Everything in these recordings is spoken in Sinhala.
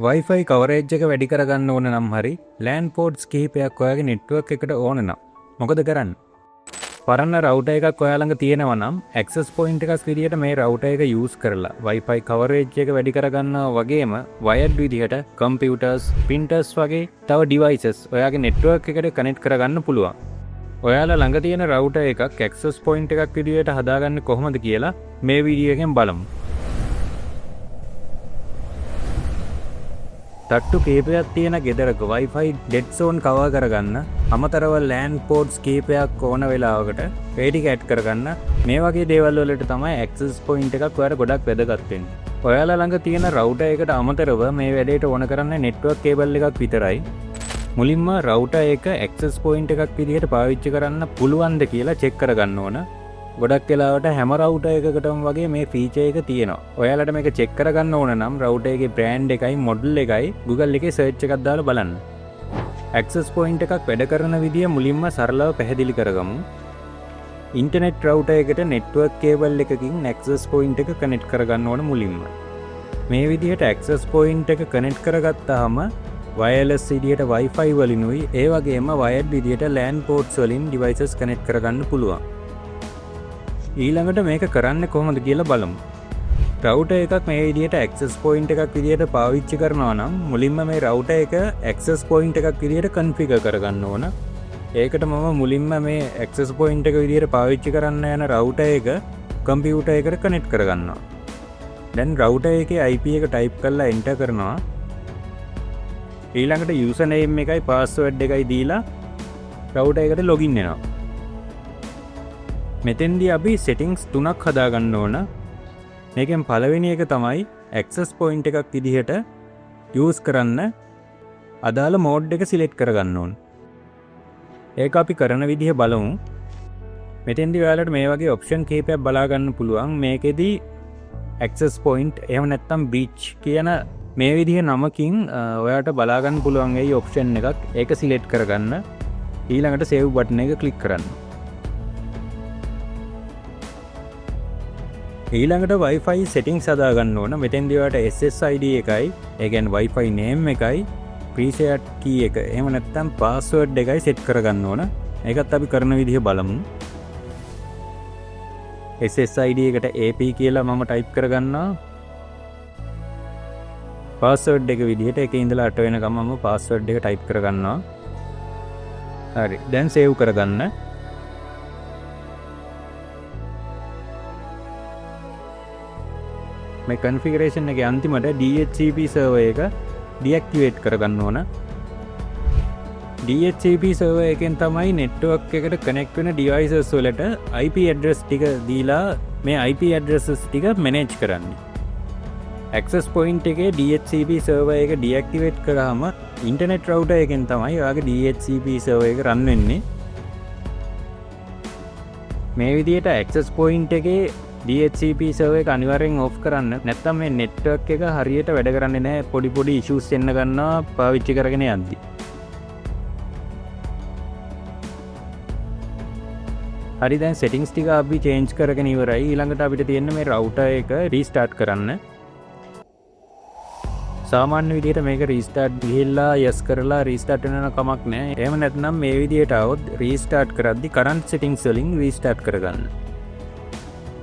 Wi-Fi coverage එක වැඩි කරගන්න ඕන නම් හරි LAN ports කිහිපයක් ඔයාගේ network එකට ඕන නම් මොකද කරන්න? පරණ router එකක් ඔයා ළඟ තියෙනවා නම් access point එකක් විදියට මේ router එක use කරලා Wi-Fi coverage එක වැඩි කරගන්නවා වගේම wired විදියට computers, printers වගේ තව devices ඔයාගේ network එකට connect කරගන්න පුළුවන්. ඔයාලා ළඟ තියෙන router එකක් access point එකක් විදියට හදාගන්න කොහොමද කියලා මේ වීඩියෝ එකෙන් බලමු. තට්ටු කීපයක් තියෙන ගෙදරක Wi-Fi dead zone cover කරගන්න අමතරව LAN ports කීපයක් ඕන වෙලාවකට ඒ ටික ඇඩ් කරගන්න මේ වගේ දේවල් වලට තමයි access point එකක් ඔයාලට ගොඩක් වැදගත් වෙන්නේ. ඔයාලා ළඟ තියෙන router එකට අමතරව මේ වැඩේට ඕන කරන්නේ network cable එකක් විතරයි. මුලින්ම router එක access point එකක් විදිහට පාවිච්චි කරන්න පුළුවන්ද කියලා check කරගන්න ඕන. ගොඩක් වෙලාවට හැම router එකකටම වගේ මේ feature එක තියෙනවා. ඔයාලට මේක check කරගන්න ඕන නම් router එකේ brand එකයි model එකයි Google එකේ search එකක් දාලා බලන්න. access point එකක් වැඩ කරන විදිය මුලින්ම සරලව පැහැදිලි කරගමු. internet router එකට network cable එකකින් access point එක connect කරගන්න ඕන මුලින්ම. මේ විදිහට access point එක connect කරගත්තාම wireless විදියට Wi-Fi වලිනුයි ඒ වගේම wired විදියට LAN ports වලින් devices connect කරගන්න පුළුවන්. ඊළඟට මේක කරන්න කොහොමද කියලා බලමු. router එකක් මේ විදිහට access point එකක් විදිහට පාවිච්චි කරනවා නම් මුලින්ම මේ router එක access point එකක් විදිහට configure කරගන්න ඕන. ඒකට මම මුලින්ම මේ access point එක විදිහට පාවිච්චි කරන්න යන router එක computer එකට connect කරගන්නවා. දැන් router එකේ IP එක type කරලා enter කරනවා. ඊළඟට username එකයි password එකයි දීලා router එකට login වෙනවා. මෙතෙන්දී අපි settings තුනක් හදාගන්න ඕන. මේකෙන් පළවෙනි එක තමයි access point එකක් විදිහට use කරන්න අදාළ mode එක select කරගන්න ඕන. ඒක අපි කරන විදිහ බලමු. මෙතෙන්දී ඔයාලට මේ වගේ option කීපයක් බලා ගන්න පුළුවන්. මේකෙදී access point එහෙම නැත්නම් bridge කියන මේ විදිහ නමකින් ඔයාලට බලා ගන්න පුළුවන් ඒ option එකක්. ඒක select කරගන්න. ඊළඟට save button එක click කරන්න. ඊළඟට Wi-Fi settings හදාගන්න ඕන. මෙතෙන්දී ඔයාලට SSID එකයි, ඒ කියන්නේ Wi-Fi name එකයි, preset key එක, එහෙම නැත්නම් password එකයි set කරගන්න ඕන. ඒකත් අපි කරන විදිහ බලමු. SSID එකට AP කියලා මම type කරගන්නවා. password එක විදිහට එකේ ඉඳලා 8 වෙනකම් මම password එක type කරගන්නවා. හරි. දැන් save කරගන්න. මේ configuration එකේ අන්තිමට DHCP server එක deactivate කරගන්න ඕන. DHCP server එකෙන් තමයි network එකට connect වෙන devices වලට IP address ටික දීලා මේ IP addresses ටික manage කරන්නේ. access point එකේ DHCP server එක deactivate කරාම internet router එකෙන් තමයි ඔයාගේ DHCP server එක run වෙන්නේ. මේ විදිහට access point එකේ DHCP server එක අනිවාර්යෙන් off කරන්න. නැත්නම් මේ network එක හරියට වැඩ කරන්නේ නැහැ. පොඩි issues එන්න ගන්නවා පාවිච්චි කරගෙන යද්දි. හරි, දැන් settings ටික අපි change කරගෙන ඉවරයි. ඊළඟට අපිට තියෙන්නේ මේ router එක restart කරන්න. සාමාන්‍ය විදිහට මේක restart ගිහිල්ලා yes කරලා restart වෙන කමක් නැහැ. එහෙම නැත්නම් මේ විදිහට આવොත් restart කරද්දි current settings වලින් restart කරගන්න.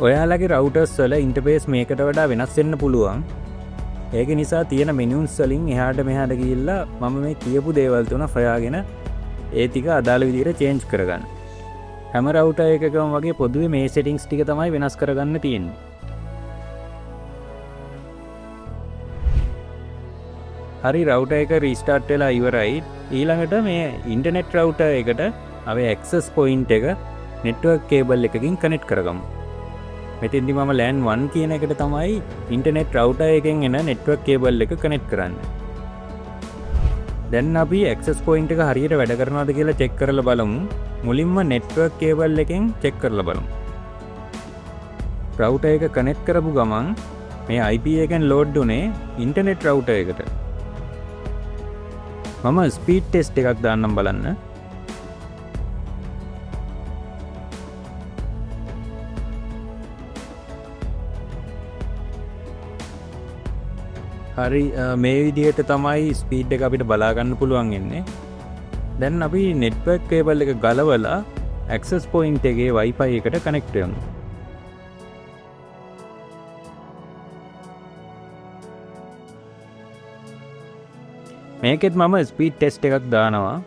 ඔයාලගේ routers වල interface මේකට වඩා වෙනස් වෙන්න පුළුවන්. ඒක නිසා තියෙන menus වලින් එහාට මෙහාට ගිහිල්ලා මම මේ කියපු දේවල් තුන හොයාගෙන ඒ ටික අදාළ විදිහට change කරගන්න. හැම router එකකම වගේ පොදුවේ මේ settings ටික තමයි වෙනස් කරගන්න තියෙන්නේ. හරි, router එක restart වෙලා ඉවරයි. ඊළඟට මේ internet router එකට අපි access point එක network cable එකකින් connect කරගමු. මෙතෙන්දි මම LAN 1 කියන එකට තමයි internet router එකෙන් එන network cable එක connect කරන්නේ. දැන් අපි access point එක හරියට වැඩ කරනවද කියලා check කරලා බලමු. මුලින්ම network cable එකෙන් check කරලා බලමු. router එක connect කරපු ගමන් මේ IP එකෙන් load උනේ internet router එකට. මම speed test එකක් දාන්නම් බලන්න. හරි මේ විදිහට තමයි ස්පීඩ් එක අපිට බලාගන්න පුළුවන් එන්නේ. දැන් අපි නෙට්වර්ක් කේබල් එක ගලවලා ඇක්සස් පොයින්ට් එකේ Wi-Fi එකට කනෙක්ට් වෙමු. මේකෙත් මම ස්පීඩ් ටෙස්ට් එකක් දානවා.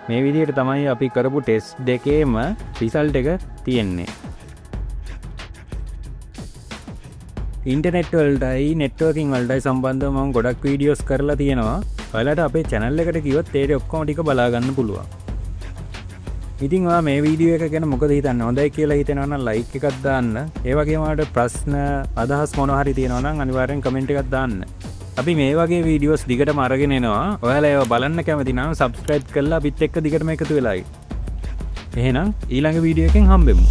මේ විදිහට තමයි අපි කරපු ටෙස්ට් දෙකේම රිසල්ට් එක තියෙන්නේ. ඉන්ටර්නෙට් වලටයි නෙට්වර්කින් වලටයි සම්බන්ධව මම ගොඩක් වීඩියෝස් කරලා තියෙනවා. ඔයාලට අපේ channel එකට ගියොත් ඒ ඔක්කොම ටික බලා ගන්න පුළුවන්. ඉතින් ඔයා මේ වීඩියෝ එක ගැන මොකද හිතන්නේ? හොඳයි කියලා හිතෙනවා නම් like එකක් දාන්න. ඒ වගේම ඔයාලට ප්‍රශ්න අදහස් මොනවා හරි තියෙනවා නම් අනිවාර්යෙන් කමෙන්ට් එකක් දාන්න. අපි මේ වගේ වීඩියෝස් දිගටම අරගෙන එනවා. ඔයාලා ඒවා බලන්න කැමති නම් subscribe කරලා අපිත් එක්ක දිගටම එකතු වෙලා ඉන්න. එහෙනම් ඊළඟ වීඩියෝ එකෙන් හම්බෙමු.